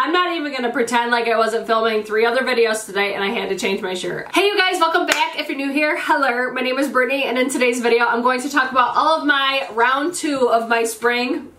I'm not even gonna pretend like I wasn't filming 3 other videos today and I had to change my shirt. Hey you guys, welcome back. If you're new here, hello, my name is Brittany, and in today's video I'm going to talk about all of my round 2 of my spring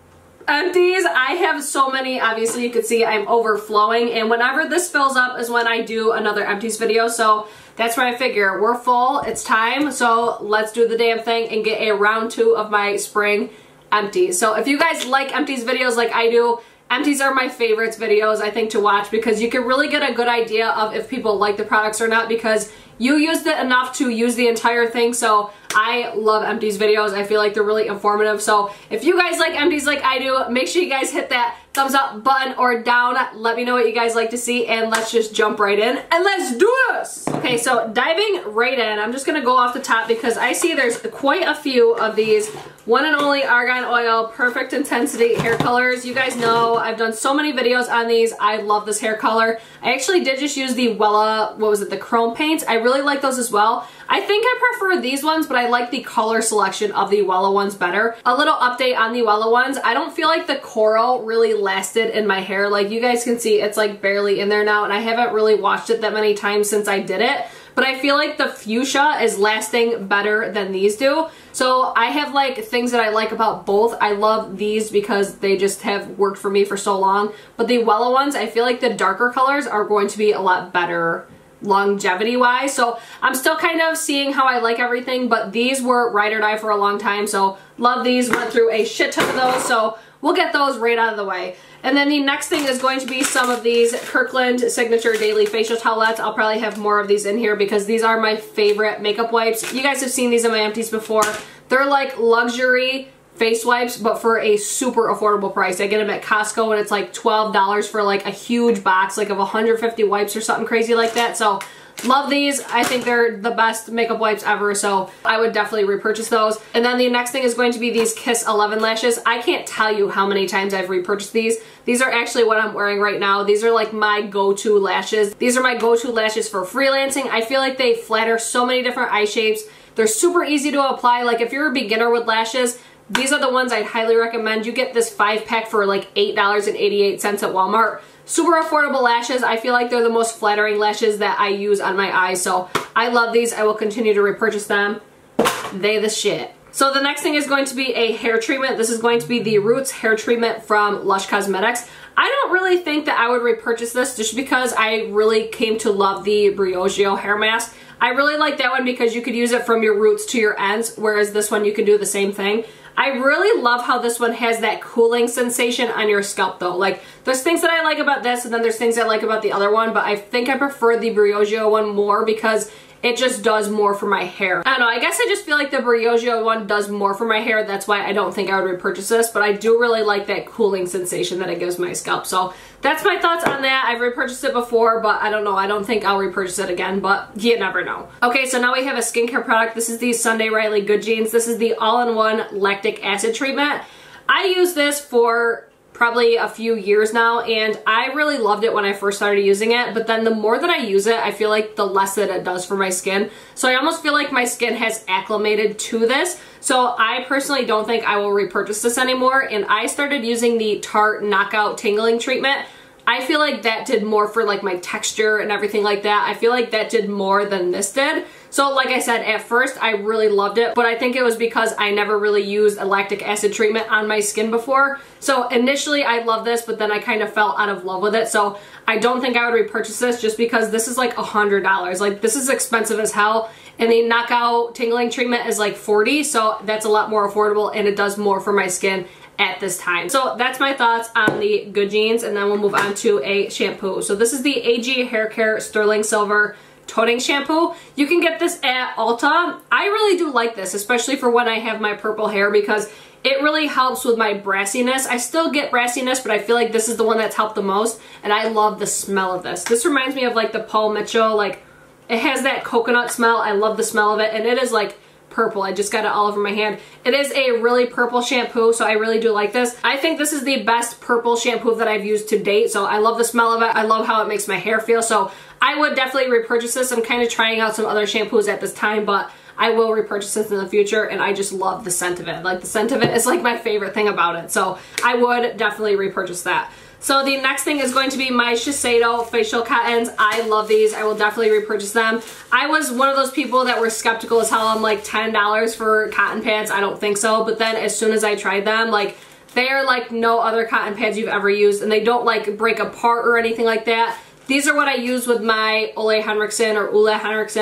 empties. I have so many, obviously you can see I'm overflowing, and whenever this fills up is when I do another empties video, so that's where I figure we're full, it's time, so let's do the damn thing and get a round 2 of my spring empties. So if you guys like empties videos like I do, empties are my favorites videos, I think, to watch, because you can really get a good idea of if people like the products or not, because you used it enough to use the entire thing. So I love empties videos. I feel like they're really informative. So if you guys like empties like I do, make sure you guys hit that thumbs up button or down. Let me know what you guys like to see, and let's just jump right in and let's do this. Okay, so diving right in, I'm just gonna go off the top because I see there's quite a few of these one and only Argan Oil Perfect Intensity hair colors. You guys know I've done so many videos on these. I love this hair color. I actually did just use the Wella, what was it, the chrome paints. I really like those as well. I think I prefer these ones, but I like the color selection of the Wella ones better. A little update on the Wella ones. I don't feel like the coral really lasted in my hair. Like you guys can see, it's like barely in there now, and I haven't really washed it that many times since I did it. But I feel like the fuchsia is lasting better than these do. So I have like things that I like about both. I love these because they just have worked for me for so long. But the Wella ones, I feel like the darker colors are going to be a lot better longevity wise. So I'm still kind of seeing how I like everything, but these were ride or die for a long time. So love these, went through a shit ton of those. So we'll get those right out of the way. And then the next thing is going to be some of these Kirkland Signature Daily Facial Towelettes. I'll probably have more of these in here because these are my favorite makeup wipes. You guys have seen these in my empties before. They're like luxury face wipes, but for a super affordable price. I get them at Costco and it's like $12 for like a huge box, like of 150 wipes or something crazy like that. So love these. I think they're the best makeup wipes ever, so I would definitely repurchase those. And then the next thing is going to be these Kiss 11 lashes. I can't tell you how many times I've repurchased these. These are actually what I'm wearing right now. These are like my go-to lashes. These are my go-to lashes for freelancing. I feel like they flatter so many different eye shapes. They're super easy to apply. Like if you're a beginner with lashes, these are the ones I'd highly recommend. You get this 5-pack for like $8.88 at Walmart. Super affordable lashes. I feel like they're the most flattering lashes that I use on my eyes, so I love these. I will continue to repurchase them. They the shit. So the next thing is going to be a hair treatment. This is going to be the Roots hair treatment from Lush Cosmetics. I don't really think that I would repurchase this just because I really came to love the Briogeo hair mask. I really like that one because you could use it from your roots to your ends, whereas this one you can do the same thing. I really love how this one has that cooling sensation on your scalp though. Like there's things that I like about this and then there's things I like about the other one, but I think I prefer the Briogeo one more because it just does more for my hair. I don't know, I guess I just feel like the Briogeo one does more for my hair. That's why I don't think I would repurchase this, but I do really like that cooling sensation that it gives my scalp. So that's my thoughts on that. I've repurchased it before, but I don't know. I don't think I'll repurchase it again, but you never know. Okay, so now we have a skincare product. This is the Sunday Riley Good Genes. This is the all-in-one lactic acid treatment. I use this for probably a few years now, and I really loved it when I first started using it, but then the more that I use it, I feel like the less that it does for my skin. So I almost feel like my skin has acclimated to this. So I personally don't think I will repurchase this anymore, and I started using the Tarte Knockout Tingling Treatment. I feel like that did more for like my texture and everything like that. I feel like that did more than this did. So like I said, at first I really loved it, but I think it was because I never really used a lactic acid treatment on my skin before. So initially I loved this, but then I kind of fell out of love with it. So I don't think I would repurchase this just because this is like $100. Like this is expensive as hell. And the Knockout Tingling Treatment is like $40, so that's a lot more affordable and it does more for my skin at this time. So that's my thoughts on the Good Genes, and then we'll move on to a shampoo. So this is the AG Hair Care Sterling Silver Toning Shampoo. You can get this at Ulta. I really do like this, especially for when I have my purple hair, because it really helps with my brassiness. I still get brassiness, but I feel like this is the one that's helped the most, and I love the smell of this. This reminds me of like the Paul Mitchell, like it has that coconut smell. I love the smell of it, and it is like purple. I just got it all over my hand. It is a really purple shampoo, so I really do like this. I think this is the best purple shampoo that I've used to date, so I love the smell of it. I love how it makes my hair feel, so I would definitely repurchase this. I'm kind of trying out some other shampoos at this time, but I will repurchase this in the future, and I just love the scent of it. Like the scent of it is like my favorite thing about it, so I would definitely repurchase that. So the next thing is going to be my Shiseido facial cottons. I love these. I will definitely repurchase them. I was one of those people that were skeptical as hell. I'm like, $10 for cotton pads? I don't think so. But then as soon as I tried them, like, they are like no other cotton pads you've ever used, and they don't like break apart or anything like that. These are what I use with my Ole Henriksen,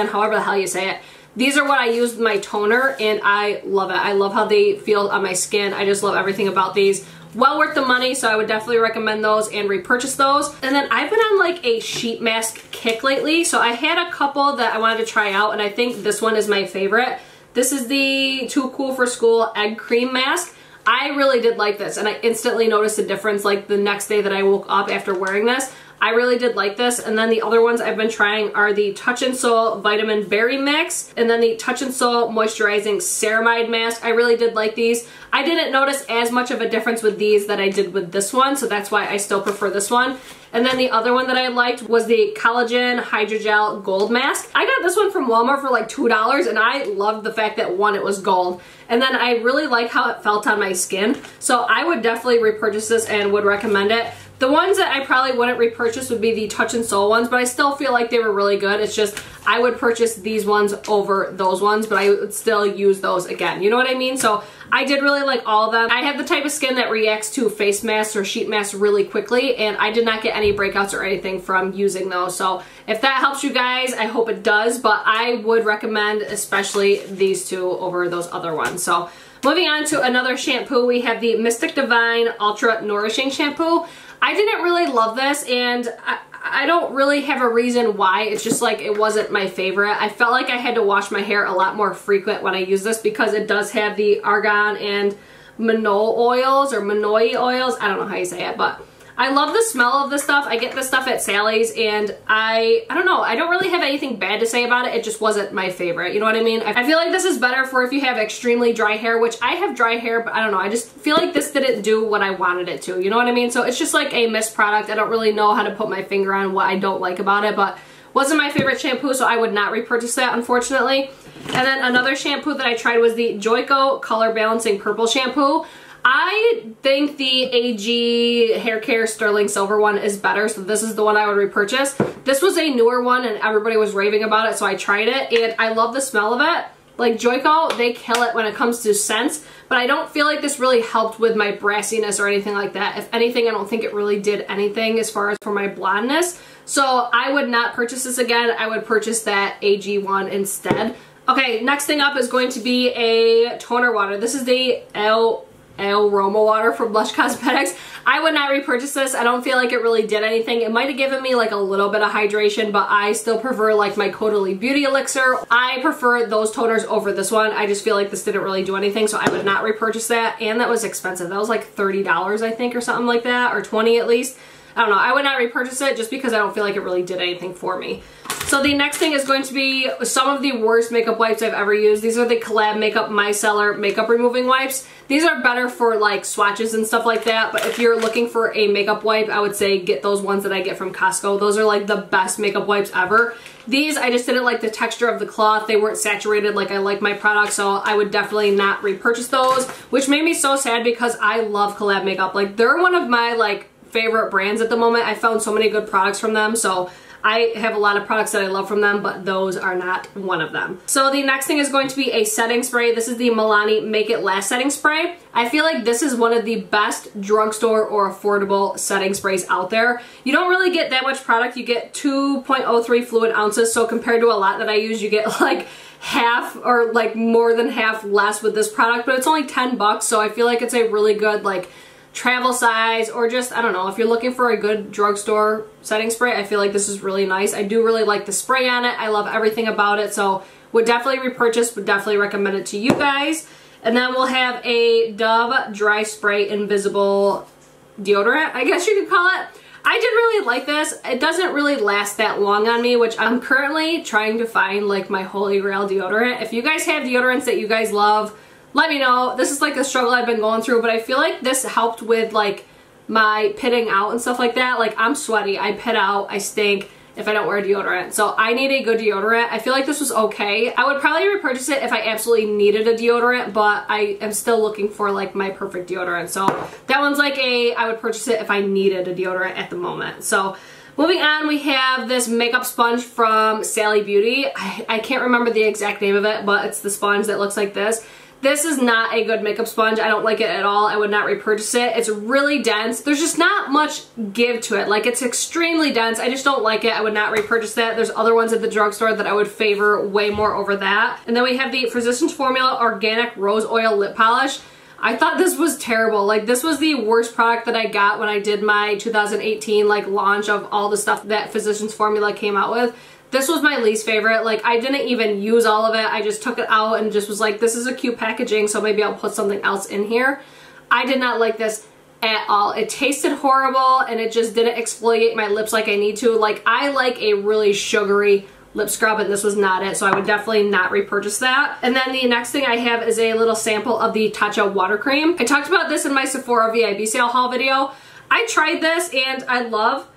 however the hell you say it. These are what I use with my toner, and I love it. I love how they feel on my skin. I just love everything about these. Well worth the money, so I would definitely recommend those and repurchase those. And then I've been on like a sheet mask kick lately, so I had a couple that I wanted to try out, and I think this one is my favorite. This is the Too Cool for School Egg Cream Mask. I really did like this, and I instantly noticed a difference like the next day that I woke up after wearing this. I really did like this. And then the other ones I've been trying are the Touch in Sol Vitamin Berry Mix and then the Touch in Sol Moisturizing Ceramide Mask. I really did like these. I didn't notice as much of a difference with these that I did with this one, so that's why I still prefer this one. And then the other one that I liked was the Collagen Hydrogel Gold Mask. I got this one from Walmart for like $2, and I loved the fact that one, it was gold. And then I really like how it felt on my skin. So I would definitely repurchase this and would recommend it. The ones that I probably wouldn't repurchase would be the Touch in Sol ones, but I still feel like they were really good. It's just I would purchase these ones over those ones, but I would still use those again. You know what I mean? So I did really like all of them. I have the type of skin that reacts to face masks or sheet masks really quickly, and I did not get any breakouts or anything from using those. So if that helps you guys, I hope it does, but I would recommend especially these two over those other ones. So moving on to another shampoo, we have the Mystic Divine Ultra Nourishing Shampoo. I didn't really love this, and I don't really have a reason why. It's just like it wasn't my favorite. I felt like I had to wash my hair a lot more frequent when I use this because it does have the Argan and Manoi oils. I don't know how you say it, but I love the smell of this stuff. I get this stuff at Sally's, and I don't know. I don't really have anything bad to say about it. It just wasn't my favorite. You know what I mean? I feel like this is better for if you have extremely dry hair, which I have dry hair, but I don't know. I just feel like this didn't do what I wanted it to. You know what I mean? So it's just like a missed product. I don't really know how to put my finger on what I don't like about it, but wasn't my favorite shampoo, so I would not repurchase that, unfortunately. And then another shampoo that I tried was the Joico Color Balancing Purple Shampoo. I think the AG Hair Care Sterling Silver one is better, so this is the one I would repurchase. This was a newer one, and everybody was raving about it, so I tried it, and I love the smell of it. Like, Joico, they kill it when it comes to scents, but I don't feel like this really helped with my brassiness or anything like that. If anything, I don't think it really did anything as far as for my blondness. So I would not purchase this again. I would purchase that AG one instead. Okay, next thing up is going to be a toner water. This is the Roma water from Lush Cosmetics. I would not repurchase this. I don't feel like it really did anything. It might have given me like a little bit of hydration, but I still prefer like my Caudalie Beauty Elixir. I prefer those toners over this one. I just feel like this didn't really do anything, so I would not repurchase that. And that was expensive. That was like $30, I think, or something like that, or $20 at least. I don't know. I would not repurchase it just because I don't feel like it really did anything for me. So the next thing is going to be some of the worst makeup wipes I've ever used. These are the COLLAB Makeup Micellar Makeup Removing Wipes. These are better for like swatches and stuff like that, but if you're looking for a makeup wipe, I would say get those ones that I get from Costco. Those are like the best makeup wipes ever. These, I just didn't like the texture of the cloth. They weren't saturated like I like my product, so I would definitely not repurchase those, which made me so sad because I love COLLAB makeup. Like, they're one of my like favorite brands at the moment. I found so many good products from them, so I have a lot of products that I love from them, but those are not one of them. So the next thing is going to be a setting spray. This is the Milani Make It Last Setting Spray. I feel like this is one of the best drugstore or affordable setting sprays out there. You don't really get that much product. You get 2.03 fluid ounces, so compared to a lot that I use, you get like half or like more than half less with this product, but it's only 10 bucks, so I feel like it's a really good like travel size, or just, I don't know, if you're looking for a good drugstore setting spray, I feel like this is really nice. I do really like the spray on it. I love everything about it, so would definitely repurchase, would definitely recommend it to you guys. And then we'll have a Dove Dry Spray Invisible Deodorant, I guess you could call it. I did really like this. It doesn't really last that long on me, which I'm currently trying to find like my holy grail deodorant. If you guys have deodorants that you guys love, let me know. This is like a struggle I've been going through, but I feel like this helped with like my pitting out and stuff like that. Like, I'm sweaty, I pit out, I stink, if I don't wear deodorant. So I need a good deodorant. I feel like this was okay. I would probably repurchase it if I absolutely needed a deodorant, but I am still looking for like my perfect deodorant. So that one's like I would purchase it if I needed a deodorant at the moment. So moving on, we have this makeup sponge from Sally Beauty. I can't remember the exact name of it, but it's the sponge that looks like this. This is not a good makeup sponge. I don't like it at all. I would not repurchase it. It's really dense. There's just not much give to it. Like, it's extremely dense. I just don't like it. I would not repurchase that. There's other ones at the drugstore that I would favor way more over that. And then we have the Physicians Formula Organic Rose Oil Lip Polish. I thought this was terrible. Like, this was the worst product that I got when I did my 2018 like launch of all the stuff that Physicians Formula came out with. This was my least favorite. Like, I didn't even use all of it. I just took it out and just was like, this is a cute packaging, so maybe I'll put something else in here. I did not like this at all. It tasted horrible and it just didn't exfoliate my lips like I need to. Like, I like a really sugary lip scrub and this was not it, so I would definitely not repurchase that. And then the next thing I have is a little sample of the Tatcha water cream. I talked about this in my Sephora VIB sale haul video. I tried this and I love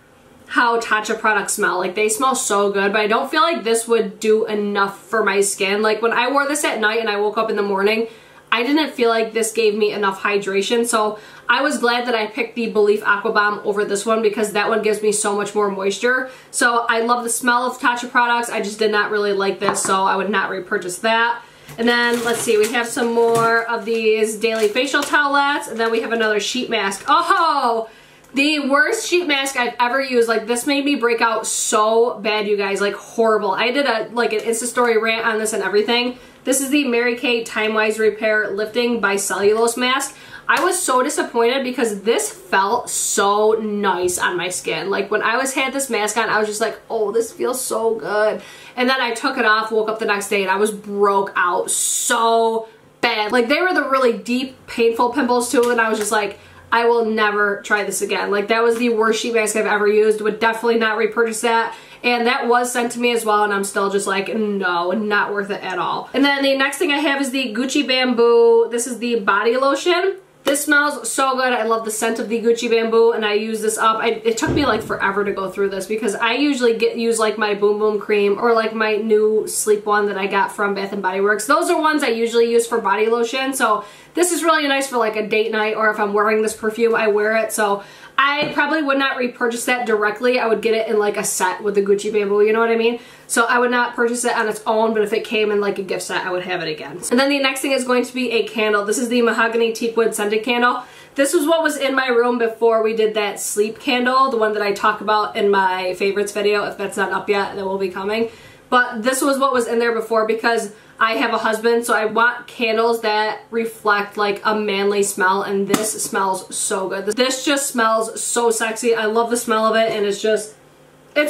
how Tatcha products smell. Like, they smell so good, but I don't feel like this would do enough for my skin. Like, when I wore this at night and I woke up in the morning, I didn't feel like this gave me enough hydration. So I was glad that I picked the Belief Aqua Bomb over this one because that one gives me so much more moisture. So I love the smell of Tatcha products. I just did not really like this, so I would not repurchase that. And then, let's see, we have some more of these daily facial towelettes, and then we have another sheet mask. Oh! The worst sheet mask I've ever used. Like, this made me break out so bad, you guys. Like, horrible. I did an Insta story rant on this and everything. This is the Mary Kay TimeWise Repair Lifting Bi-Cellulose mask. I was so disappointed because this felt so nice on my skin. Like, when I had this mask on, I was just like, oh, this feels so good. And then I took it off, woke up the next day, and I was broke out so bad. Like, they were the really deep, painful pimples too, and I was just like, I will never try this again. Like, that was the worst sheet mask I've ever used. Would definitely not repurchase that. And that was sent to me as well, and I'm still just like, no, not worth it at all. And then the next thing I have is the Gucci Bamboo. This is the body lotion. This smells so good. I love the scent of the Gucci Bamboo, and I use this up. It took me like forever to go through this because I usually use like my Boom Boom cream or like my new Sleep one that I got from Bath & Body Works. Those are ones I usually use for body lotion, so this is really nice for like a date night, or if I'm wearing this perfume, I wear it. So I probably would not repurchase that directly. I would get it in like a set with the Gucci Bamboo, you know what I mean? So I would not purchase it on its own, but if it came in like a gift set, I would have it again. And then the next thing is going to be a candle. This is the Mahogany Teakwood Scented Candle. This was what was in my room before we did that sleep candle, the one that I talk about in my favorites video. If that's not up yet, that will be coming. But this was what was in there before because I have a husband, so I want candles that reflect like a manly smell, and this smells so good. This just smells so sexy. I love the smell of it, and it's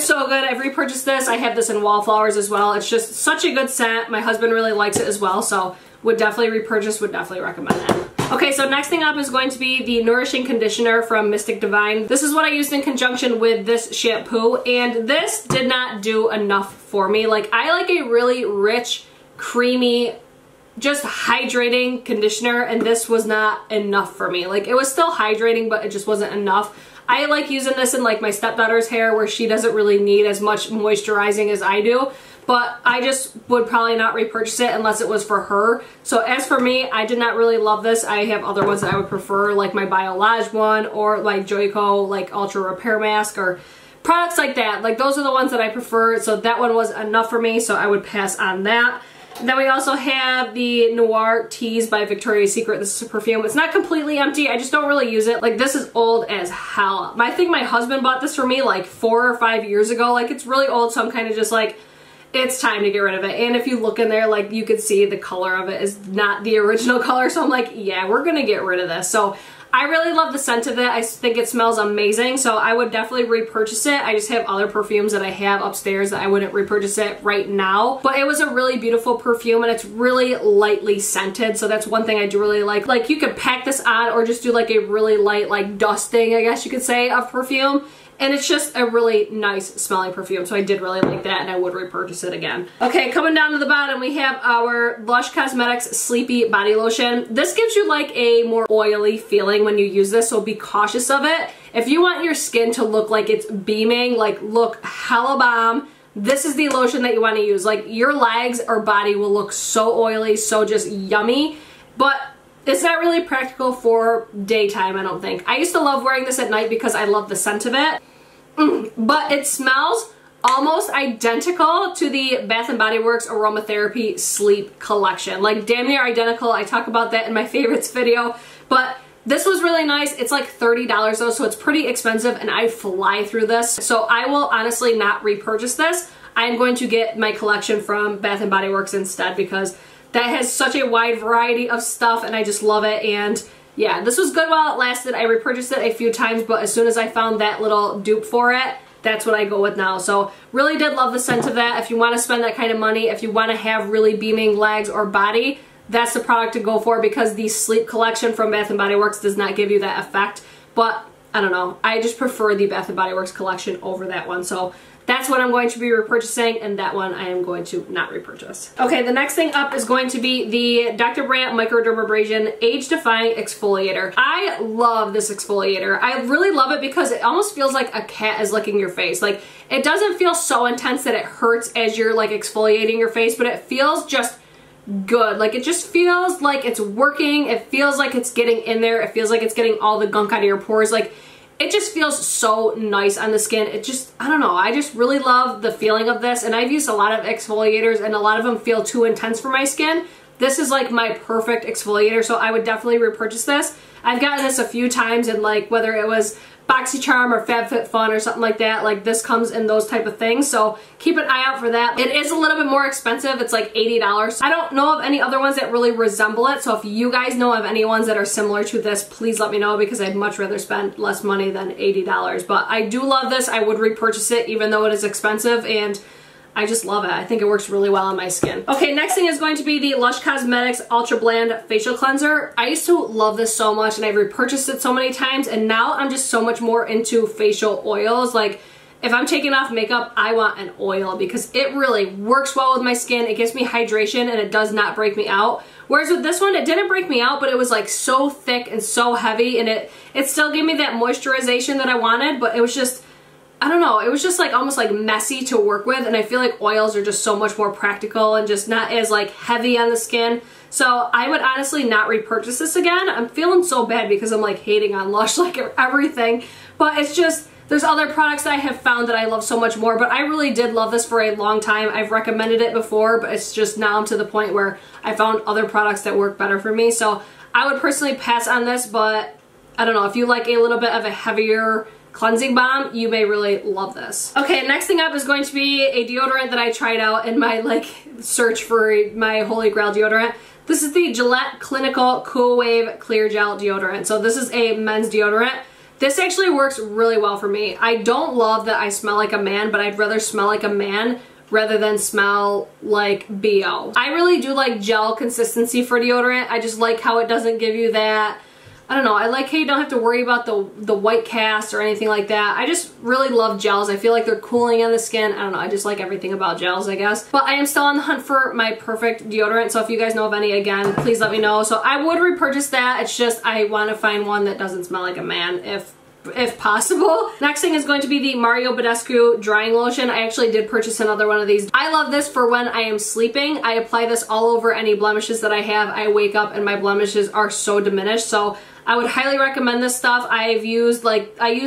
so good. I've repurchased this. I have this in Wallflowers as well. It's just such a good scent. My husband really likes it as well, so would definitely repurchase, would definitely recommend it. Okay, so next thing up is going to be the Nourishing Conditioner from Mystic Divine. This is what I used in conjunction with this shampoo, and this did not do enough for me. Like, I like a really rich, creamy, just hydrating conditioner, and this was not enough for me. Like, it was still hydrating, but it just wasn't enough. I like using this in like my stepdaughter's hair where she doesn't really need as much moisturizing as I do, but I just would probably not repurchase it unless it was for her. So as for me, I did not really love this. I have other ones that I would prefer, like my Biolage one, or like Joico like Ultra Repair Mask, or products like that. Like, those are the ones that I prefer, so that one was enough for me, so I would pass on that. And then we also have the Noir Tease by Victoria's Secret. This is a perfume. It's not completely empty. I just don't really use it. Like, this is old as hell. I think my husband bought this for me like 4 or 5 years ago. Like, it's really old, so I'm kind of just like, it's time to get rid of it. And if you look in there, like, you could see the color of it is not the original color. So I'm like, yeah, we're gonna get rid of this. So I really love the scent of it. I think it smells amazing, so I would definitely repurchase it. I just have other perfumes that I have upstairs that I wouldn't repurchase it right now. But it was a really beautiful perfume, and it's really lightly scented, so that's one thing I do really like. Like, you could pack this on or just do like a really light like dusting, I guess you could say, of perfume, and it's just a really nice smelling perfume, so I did really like that and I would repurchase it again. Okay, coming down to the bottom, we have our Lush Cosmetics Sleepy Body Lotion. This gives you like a more oily feeling when you use this, so be cautious of it. If you want your skin to look like it's beaming, like look hella bomb, this is the lotion that you want to use. Like your legs or body will look so oily, so just yummy, but it's not really practical for daytime, I don't think. I used to love wearing this at night because I love the scent of it, but it smells almost identical to the Bath & Body Works Aromatherapy Sleep Collection. Like damn near identical. I talk about that in my favorites video, but this was really nice. It's like $30 though, so it's pretty expensive and I fly through this. So I will honestly not repurchase this. I'm going to get my collection from Bath & Body Works instead because that has such a wide variety of stuff and I just love it. And yeah, this was good while it lasted. I repurchased it a few times, but as soon as I found that little dupe for it, that's what I go with now. So really did love the scent of that. If you want to spend that kind of money, if you want to have really beaming legs or body, that's the product to go for because the Sleep Collection from Bath & Body Works does not give you that effect. But I don't know, I just prefer the Bath & Body Works collection over that one. So that's what I'm going to be repurchasing, and that one I am going to not repurchase. Okay, the next thing up is going to be the Dr. Brandt Microdermabrasion Age Defying Exfoliator. I love this exfoliator. I really love it because it almost feels like a cat is licking your face. Like, it doesn't feel so intense that it hurts as you're like exfoliating your face, but it feels just good. Like, it just feels like it's working. It feels like it's getting in there. It feels like it's getting all the gunk out of your pores. Like, it just feels so nice on the skin. It just, I don't know, I just really love the feeling of this, and I've used a lot of exfoliators and a lot of them feel too intense for my skin. This is like my perfect exfoliator, so I would definitely repurchase this. I've gotten this a few times in like whether it was BoxyCharm or FabFitFun or something like that. Like this comes in those type of things, so keep an eye out for that. It is a little bit more expensive. It's like $80. I don't know of any other ones that really resemble it, so if you guys know of any ones that are similar to this, please let me know because I'd much rather spend less money than $80. But I do love this. I would repurchase it even though it is expensive, and I just love it. I think it works really well on my skin. Okay, next thing is going to be the Lush Cosmetics Ultra Bland Facial Cleanser. I used to love this so much and I've repurchased it so many times, and now I'm just so much more into facial oils. Like, if I'm taking off makeup, I want an oil because it really works well with my skin. It gives me hydration and it does not break me out. Whereas with this one, it didn't break me out, but it was like so thick and so heavy, and it still gave me that moisturization that I wanted, but it was just, I don't know, it was just like almost like messy to work with, and I feel like oils are just so much more practical and just not as like heavy on the skin. So I would honestly not repurchase this again. I'm feeling so bad because I'm like hating on Lush like everything, but it's just, there's other products that I have found that I love so much more, but I really did love this for a long time. I've recommended it before, but it's just now I'm to the point where I found other products that work better for me. So I would personally pass on this, but I don't know, if you like a little bit of a heavier cleansing balm, you may really love this. Okay, next thing up is going to be a deodorant that I tried out in my like search for my holy grail deodorant. This is the Gillette Clinical Cool Wave Clear Gel Deodorant. So this is a men's deodorant. This actually works really well for me. I don't love that I smell like a man, but I'd rather smell like a man rather than smell like BO. I really do like gel consistency for deodorant. I just like how it doesn't give you that, I don't know, I like how you don't have to worry about the white cast or anything like that. I just really love gels. I feel like they're cooling on the skin. I don't know, I just like everything about gels, I guess. But I am still on the hunt for my perfect deodorant, so if you guys know of any, again, please let me know. So I would repurchase that. It's just I want to find one that doesn't smell like a man if possible. Next thing is going to be the Mario Badescu Drying Lotion. I actually did purchase another one of these. I love this for when I am sleeping. I apply this all over any blemishes that I have. I wake up and my blemishes are so diminished, so I would highly recommend this stuff. I used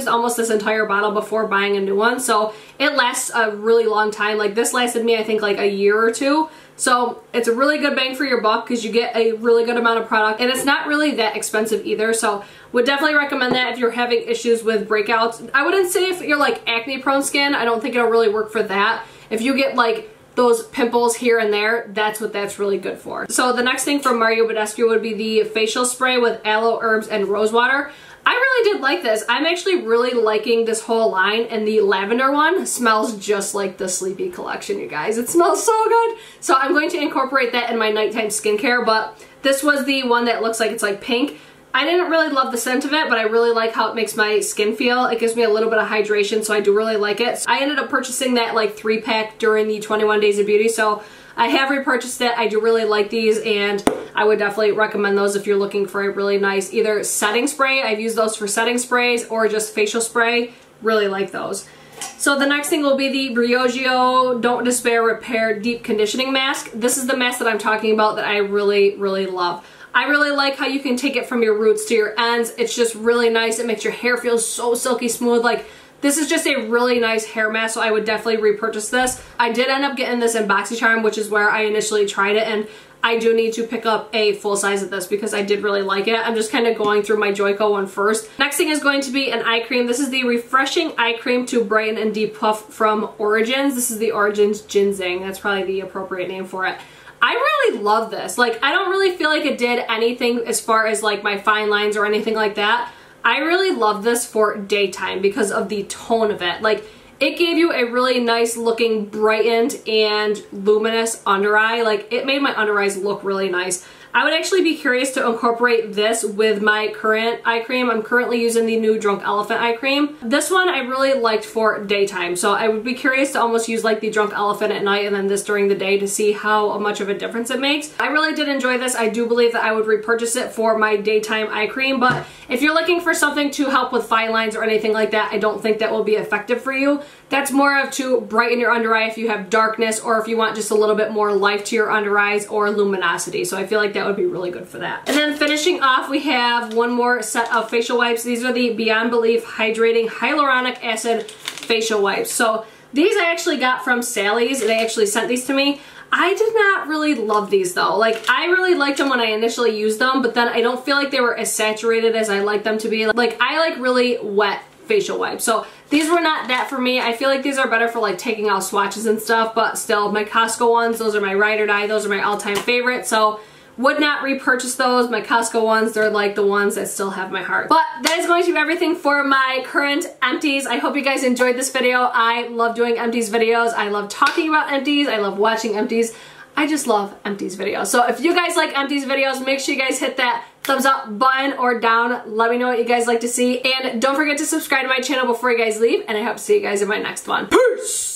almost this entire bottle before buying a new one, so it lasts a really long time. Like this lasted me I think like a year or two. So it's a really good bang for your buck because you get a really good amount of product, and it's not really that expensive either. So would definitely recommend that if you're having issues with breakouts. I wouldn't say if you're like acne prone skin, I don't think it'll really work for that. If you get like those pimples here and there, that's what that's really good for. So the next thing from Mario Badescu would be the facial spray with aloe, herbs, and rose water. I really did like this. I'm actually really liking this whole line, and the lavender one smells just like the Sleepy collection, you guys. It smells so good. So I'm going to incorporate that in my nighttime skincare, but this was the one that looks like it's like pink. I didn't really love the scent of it, but I really like how it makes my skin feel. It gives me a little bit of hydration, so I do really like it. I ended up purchasing that like 3-pack during the 21 Days of Beauty, so I have repurchased it. I do really like these, and I would definitely recommend those if you're looking for a really nice either setting spray. I've used those for setting sprays or just facial spray. Really like those. So the next thing will be the Briogeo Don't Despair Repair Deep Conditioning Mask. This is the mask that I'm talking about that I really, really love. I really like how you can take it from your roots to your ends. It's just really nice. It makes your hair feel so silky smooth. Like, this is just a really nice hair mask, so I would definitely repurchase this. I did end up getting this in BoxyCharm, which is where I initially tried it, and I do need to pick up a full size of this because I did really like it. I'm just kind of going through my Joico one first. Next thing is going to be an eye cream. This is the Refreshing Eye Cream to Brighten and Depuff from Origins. This is the Origins Ginseng. That's probably the appropriate name for it. I really love this. Like, I don't really feel like it did anything as far as like my fine lines or anything like that. I really love this for daytime because of the tone of it. Like, it gave you a really nice looking brightened and luminous under eye. Like, it made my under eyes look really nice. I would actually be curious to incorporate this with my current eye cream. I'm currently using the new Drunk Elephant eye cream. This one I really liked for daytime, so I would be curious to almost use like the Drunk Elephant at night and then this during the day to see how much of a difference it makes. I really did enjoy this. I do believe that I would repurchase it for my daytime eye cream, but if you're looking for something to help with fine lines or anything like that, I don't think that will be effective for you. That's more of to brighten your under eye if you have darkness or if you want just a little bit more life to your under eyes or luminosity. So I feel like that would be really good for that. And then finishing off, we have one more set of facial wipes. These are the Beyond Belief Hydrating Hyaluronic Acid Facial Wipes. So these I actually got from Sally's. They actually sent these to me. I did not really love these though. Like, I really liked them when I initially used them, but then I don't feel like they were as saturated as I like them to be. Like, I like really wet facial wipes. So these were not that for me. I feel like these are better for like taking out swatches and stuff, but still, my Costco ones, those are my ride or die. Those are my all-time favorite. So would not repurchase those. My Costco ones, they're like the ones that still have my heart. But that is going to be everything for my current empties. I hope you guys enjoyed this video. I love doing empties videos. I love talking about empties. I love watching empties. I just love empties videos. So if you guys like empties videos, make sure you guys hit that thumbs up button or down. Let me know what you guys like to see. And don't forget to subscribe to my channel before you guys leave. And I hope to see you guys in my next one. Peace!